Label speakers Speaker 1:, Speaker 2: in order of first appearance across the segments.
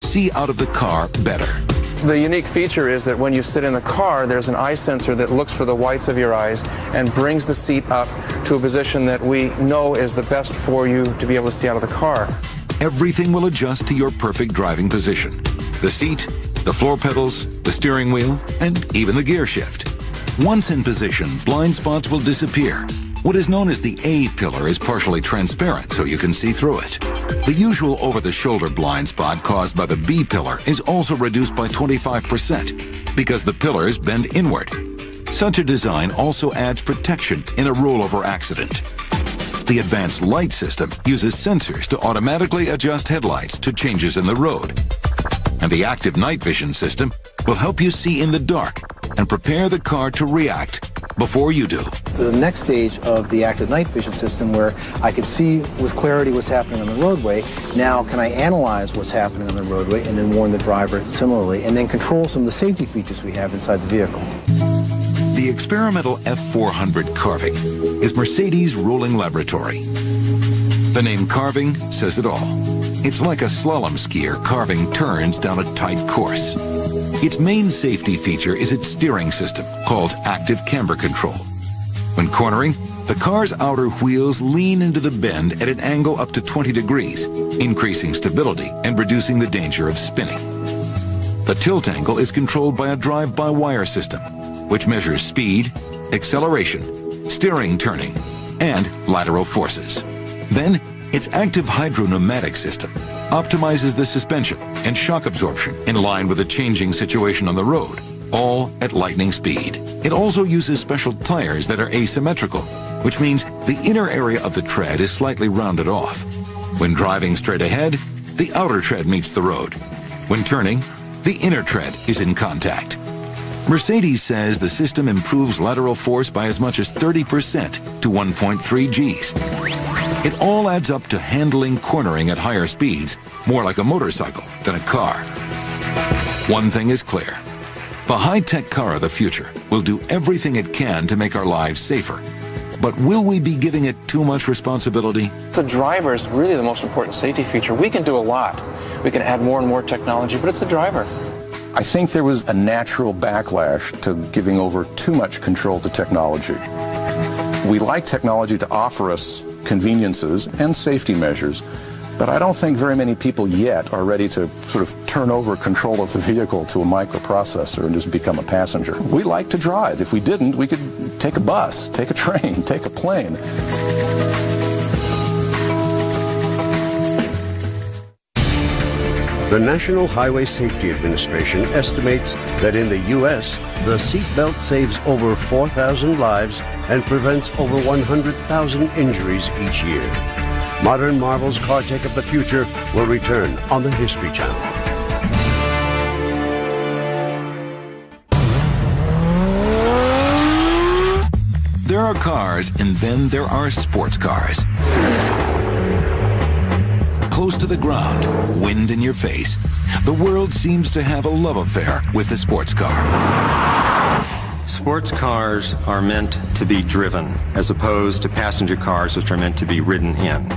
Speaker 1: see out of the car better.
Speaker 2: The unique feature is that when you sit in the car, there's an eye sensor that looks for the whites of your eyes and brings the seat up to a position that we know is the best for you to be able to see out of the car.
Speaker 1: Everything will adjust to your perfect driving position. The seat, the floor pedals, the steering wheel, and even the gear shift. Once in position, blind spots will disappear. What is known as the A pillar is partially transparent, so you can see through it. The usual over-the-shoulder blind spot caused by the B pillar is also reduced by 25% because the pillars bend inward. Such a design also adds protection in a rollover accident. The advanced light system uses sensors to automatically adjust headlights to changes in the road. And the active night vision system will help you see in the dark and prepare the car to react before you do.
Speaker 3: The next stage of the active night vision system, where I could see with clarity what's happening on the roadway, now can I analyze what's happening on the roadway and then warn the driver similarly, and then control some of the safety features we have inside the vehicle.
Speaker 1: The experimental F400 Carving is Mercedes' rolling laboratory. The name Carving says it all. It's like a slalom skier carving turns down a tight course. Its main safety feature is its steering system, called active camber control. When cornering, the car's outer wheels lean into the bend at an angle up to 20 degrees, increasing stability and reducing the danger of spinning. The tilt angle is controlled by a drive-by-wire system, which measures speed, acceleration, steering turning, and lateral forces. Then, its active hydro-pneumatic system optimizes the suspension and shock absorption in line with a changing situation on the road, all at lightning speed. It also uses special tires that are asymmetrical, which means the inner area of the tread is slightly rounded off. When driving straight ahead, the outer tread meets the road. When turning, the inner tread is in contact. Mercedes says the system improves lateral force by as much as 30% to 1.3 Gs. It all adds up to handling cornering at higher speeds, more like a motorcycle than a car. One thing is clear. The high-tech car of the future will do everything it can to make our lives safer. But will we be giving it too much responsibility?
Speaker 2: The driver is really the most important safety feature. We can do a lot. We can add more and more technology, but it's the driver.
Speaker 4: I think there was a natural backlash to giving over too much control to technology. We like technology to offer us conveniences and safety measures, but I don't think very many people yet are ready to sort of turn over control of the vehicle to a microprocessor and just become a passenger. We like to drive. If we didn't, we could take a bus, take a train, take a plane.
Speaker 5: The National Highway Safety Administration estimates that in the U.S., the seatbelt saves over 4,000 lives and prevents over 100,000 injuries each year. Modern Marvel's Car Tech of the Future will return on the History Channel.
Speaker 1: There are cars, and then there are sports cars. Close to the ground, wind in your face, the world seems to have a love affair with the sports car.
Speaker 6: Sports cars are meant to be driven, as opposed to passenger cars, which are meant to be ridden in.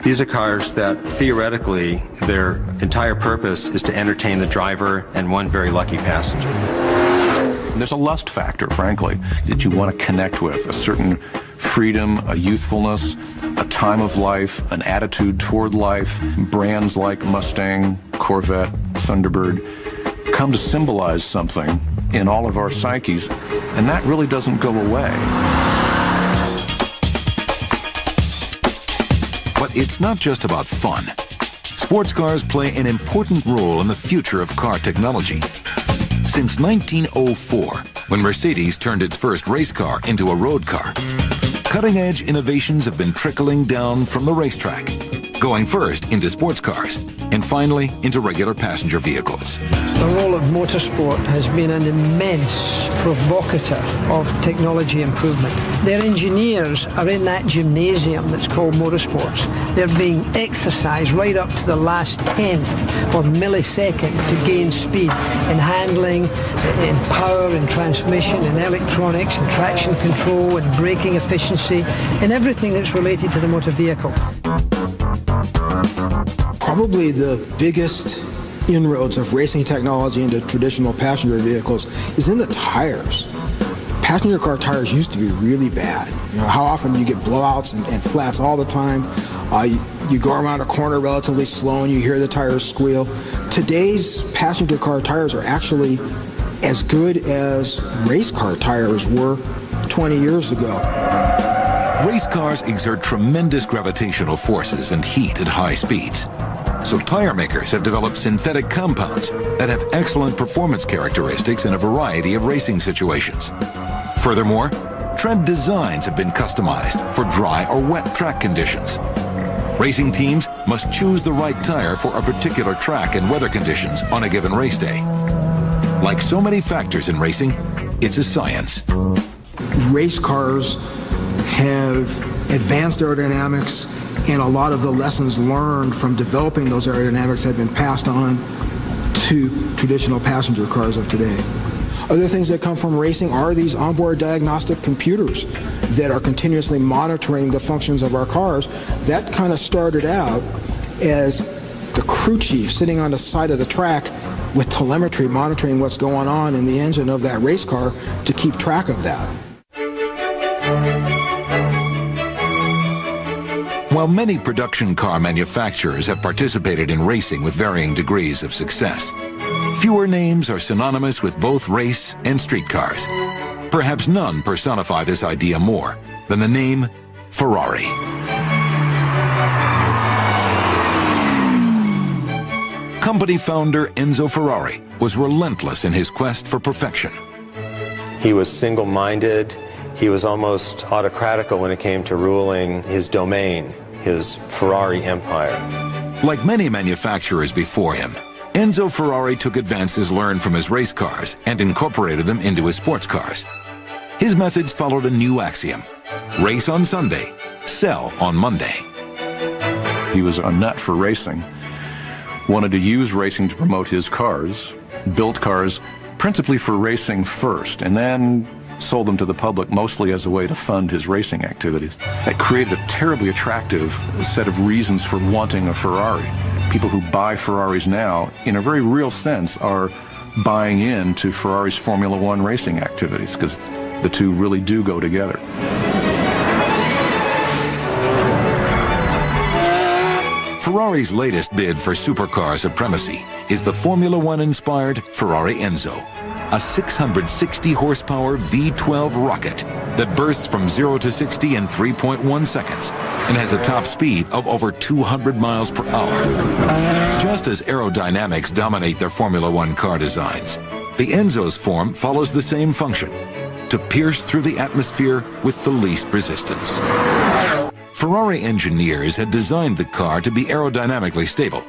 Speaker 6: These are cars that, theoretically, their entire purpose is to entertain the driver and one very lucky passenger.
Speaker 4: There's a lust factor, frankly, that you want to connect with, a certain freedom, a youthfulness, a time of life, an attitude toward life. Brands like Mustang, Corvette, Thunderbird come to symbolize something in all of our psyches, and that really doesn't go away.
Speaker 1: But it's not just about fun. Sports cars play an important role in the future of car technology. Since 1904, when Mercedes turned its first race car into a road car, cutting-edge innovations have been trickling down from the racetrack, going first into sports cars, and finally into regular passenger vehicles.
Speaker 7: The role of motorsport has been an immense provocateur of technology improvement. Their engineers are in that gymnasium that's called motorsports. They're being exercised right up to the last tenth or millisecond to gain speed in handling, in power, in transmission, in electronics, in traction control, in braking efficiency, in everything that's related to the motor vehicle.
Speaker 3: Probably the biggest
Speaker 8: inroads of racing technology into traditional passenger vehicles is in the tires. Passenger car tires used to be really bad. You know, how often do you get blowouts and flats all the time? You go around a corner relatively slow and you hear the tires squeal. Today's passenger car tires are actually as good as race car tires were 20 years ago.
Speaker 1: Race cars exert tremendous gravitational forces and heat at high speeds. So tire makers have developed synthetic compounds that have excellent performance characteristics in a variety of racing situations. Furthermore, tread designs have been customized for dry or wet track conditions. Racing teams must choose the right tire for a particular track and weather conditions on a given race day. Like so many factors in racing, it's a science.
Speaker 8: Race cars have advanced aerodynamics, and a lot of the lessons learned from developing those aerodynamics have been passed on to traditional passenger cars of today. Other things that come from racing are these onboard diagnostic computers that are continuously monitoring the functions of our cars. That kind of started out as the crew chief sitting on the side of the track with telemetry monitoring what's going on in the engine of that race car to keep track of that.
Speaker 1: While many production car manufacturers have participated in racing with varying degrees of success, fewer names are synonymous with both race and street cars. Perhaps none personify this idea more than the name Ferrari. Company founder Enzo Ferrari was relentless in his quest for perfection.
Speaker 6: He was single-minded. He was almost autocratical when it came to ruling his domain, his Ferrari empire.
Speaker 1: Like many manufacturers before him, Enzo Ferrari took advances learned from his race cars and incorporated them into his sports cars. His methods followed a new axiom: race on Sunday, sell on Monday.
Speaker 4: He was a nut for racing, wanted to use racing to promote his cars, built cars principally for racing first, and then sold them to the public mostly as a way to fund his racing activities. That created a terribly attractive set of reasons for wanting a Ferrari. People who buy Ferraris now, in a very real sense, are buying into Ferrari's Formula One racing activities, because the two really do go together.
Speaker 1: Ferrari's latest bid for supercar supremacy is the Formula One-inspired Ferrari Enzo, a 660 horsepower V12 rocket that bursts from 0 to 60 in 3.1 seconds and has a top speed of over 200 miles per hour. Just as aerodynamics dominate their Formula One car designs, the Enzo's form follows the same function: to pierce through the atmosphere with the least resistance. Ferrari engineers had designed the car to be aerodynamically stable.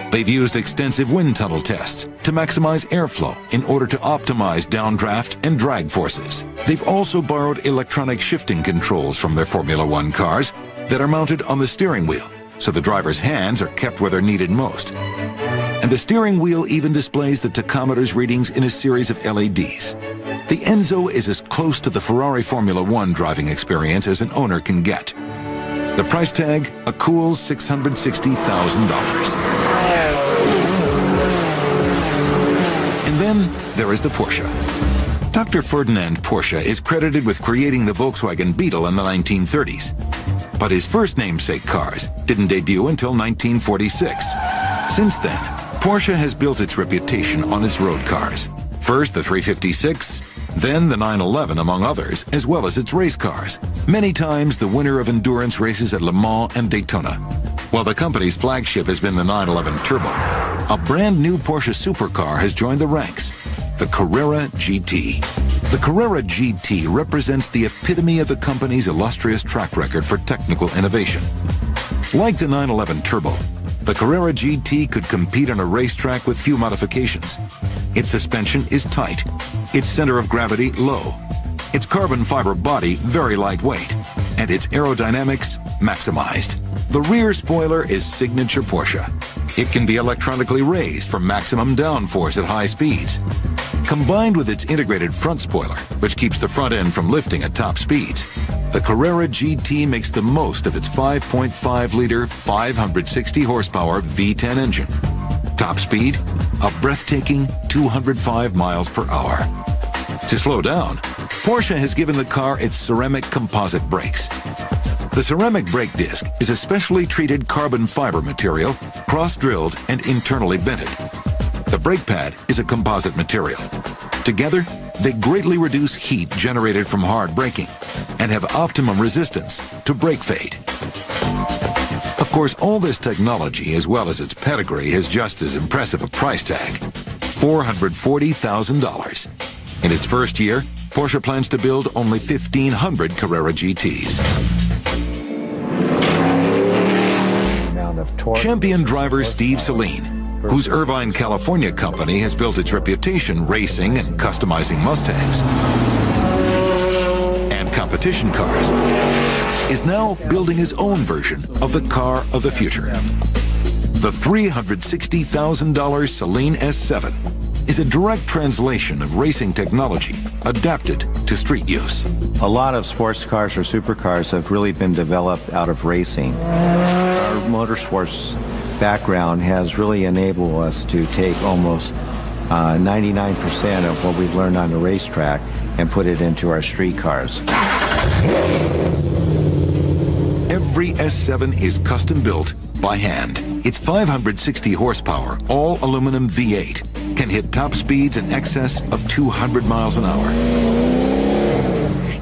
Speaker 1: They've used extensive wind tunnel tests to maximize airflow in order to optimize downdraft and drag forces. They've also borrowed electronic shifting controls from their Formula One cars that are mounted on the steering wheel, so the driver's hands are kept where they're needed most. And the steering wheel even displays the tachometer's readings in a series of LEDs. The Enzo is as close to the Ferrari Formula One driving experience as an owner can get. The price tag, a cool $660,000. And then there is the Porsche. Dr. Ferdinand Porsche is credited with creating the Volkswagen Beetle in the 1930s. But his first namesake cars didn't debut until 1946. Since then, Porsche has built its reputation on its road cars. First the 356, then the 911, among others, as well as its race cars. Many times the winner of endurance races at Le Mans and Daytona. While the company's flagship has been the 911 Turbo, a brand new Porsche supercar has joined the ranks, the Carrera GT. The Carrera GT represents the epitome of the company's illustrious track record for technical innovation. Like the 911 Turbo, the Carrera GT could compete on a racetrack with few modifications. Its suspension is tight, its center of gravity low, its carbon fiber body very lightweight, and its aerodynamics maximized. The rear spoiler is signature Porsche. It can be electronically raised for maximum downforce at high speeds. Combined with its integrated front spoiler, which keeps the front end from lifting at top speeds, the Carrera GT makes the most of its 5.5-liter, 560 horsepower V10 engine. Top speed, a breathtaking 205 miles per hour. To slow down, Porsche has given the car its ceramic composite brakes. The ceramic brake disc is a specially treated carbon fiber material, cross-drilled and internally vented. The brake pad is a composite material. Together, they greatly reduce heat generated from hard braking and have optimum resistance to brake fade. Of course, all this technology, as well as its pedigree, has just as impressive a price tag, $440,000. In its first year, Porsche plans to build only 1,500 Carrera GTs. Champion driver Steve Saleen, whose Irvine, California company has built its reputation racing and customizing Mustangs and competition cars, is now building his own version of the car of the future. The $360,000 Saleen S7 is a direct translation of racing technology adapted to street use.
Speaker 9: A lot of sports cars or supercars have really been developed out of racing. Our motorsports background has really enabled us to take almost 99% of what we've learned on the racetrack and put it into our street cars.
Speaker 1: Every S7 is custom built by hand. Its 560 horsepower, all aluminum V8 can hit top speeds in excess of 200 miles an hour.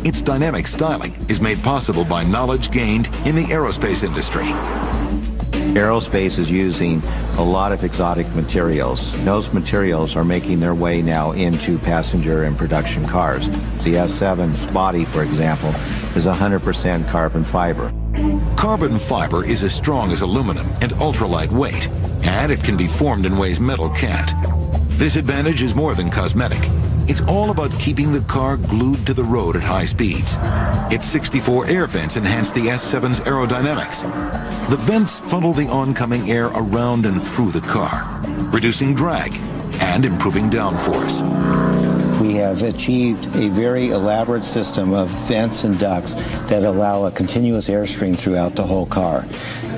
Speaker 1: Its dynamic styling is made possible by knowledge gained in the aerospace industry.
Speaker 9: Aerospace is using a lot of exotic materials. Those materials are making their way now into passenger and production cars. The S7's body, for example, is 100% carbon fiber.
Speaker 1: Carbon fiber is as strong as aluminum and ultra-lightweight, and it can be formed in ways metal can't. This advantage is more than cosmetic. It's all about keeping the car glued to the road at high speeds. Its 64 air vents enhance the S7's aerodynamics. The vents funnel the oncoming air around and through the car, reducing drag and improving downforce.
Speaker 9: We have achieved a very elaborate system of vents and ducts that allow a continuous airstream throughout the whole car.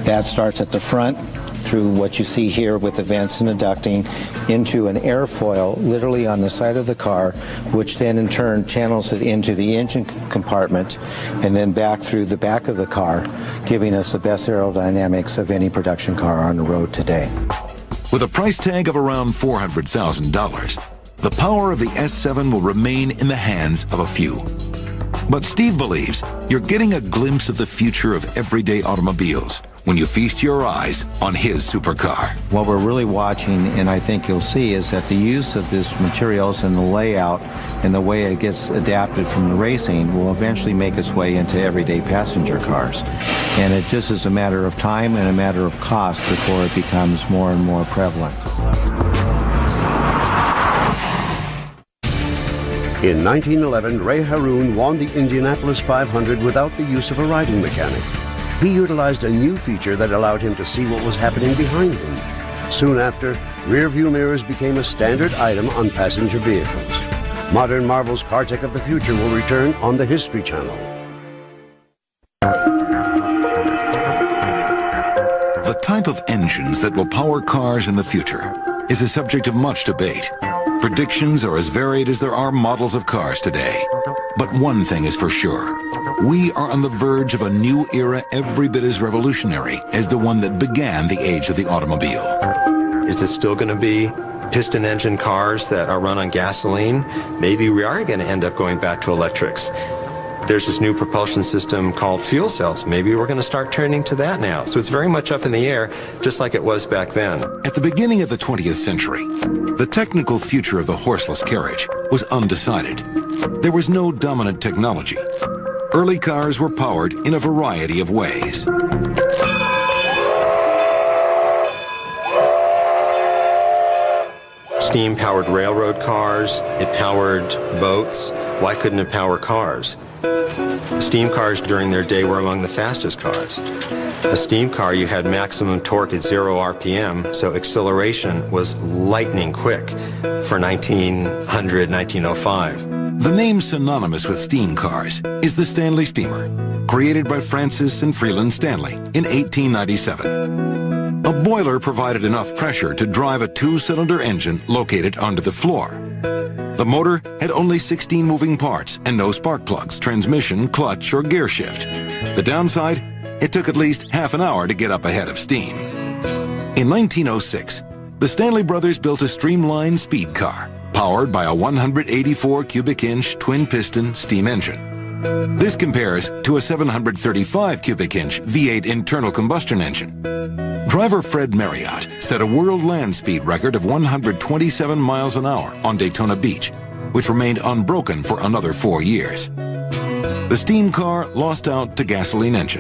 Speaker 9: That starts at the front, through what you see here with the vents and the ducting, into an airfoil literally on the side of the car, which then in turn channels it into the engine compartment and then back through the back of the car, giving us the best aerodynamics of any production car on the road today.
Speaker 1: With a price tag of around $400,000, the power of the S7 will remain in the hands of a few. But Steve believes you're getting a glimpse of the future of everyday automobiles when you feast your eyes on his supercar.
Speaker 9: What we're really watching, and I think you'll see, is that the use of these materials and the layout and the way it gets adapted from the racing will eventually make its way into everyday passenger cars. And it just is a matter of time and a matter of cost before it becomes more and more prevalent.
Speaker 5: In 1911, Ray Haroon won the Indianapolis 500 without the use of a riding mechanic. He utilized a new feature that allowed him to see what was happening behind him. Soon after, rear-view mirrors became a standard item on passenger vehicles. Modern Marvel's Car Tech of the Future will return on the History Channel.
Speaker 1: The type of engines that will power cars in the future is a subject of much debate. Predictions are as varied as there are models of cars today. But one thing is for sure. We are on the verge of a new era every bit as revolutionary as the one that began the age of the automobile.
Speaker 6: Is it still going to be piston engine cars that are run on gasoline? Maybe we are going to end up going back to electrics. There's this new propulsion system called fuel cells. Maybe we're going to start turning to that now. So it's very much up in the air, just like it was back then.
Speaker 1: At the beginning of the 20th century, the technical future of the horseless carriage was undecided. There was no dominant technology. Early cars were powered in a variety of ways.
Speaker 6: Steam-powered railroad cars, it powered boats. Why couldn't it power cars? Steam cars during their day were among the fastest cars. A steam car, you had maximum torque at 0 RPM, so acceleration was lightning quick for 1900, 1905.
Speaker 1: The name synonymous with steam cars is the Stanley Steamer, created by Francis and Freeland Stanley in 1897. A boiler provided enough pressure to drive a two-cylinder engine located under the floor. The motor had only 16 moving parts and no spark plugs, transmission, clutch, or gear shift. The downside? It took at least half an hour to get up ahead of steam. In 1906, the Stanley brothers built a streamlined speed car powered by a 184 cubic inch twin-piston steam engine. This compares to a 735 cubic inch V8 internal combustion engine. Driver Fred Marriott set a world land speed record of 127 miles an hour on Daytona Beach, which remained unbroken for another 4 years. The steam car lost out to gasoline engines.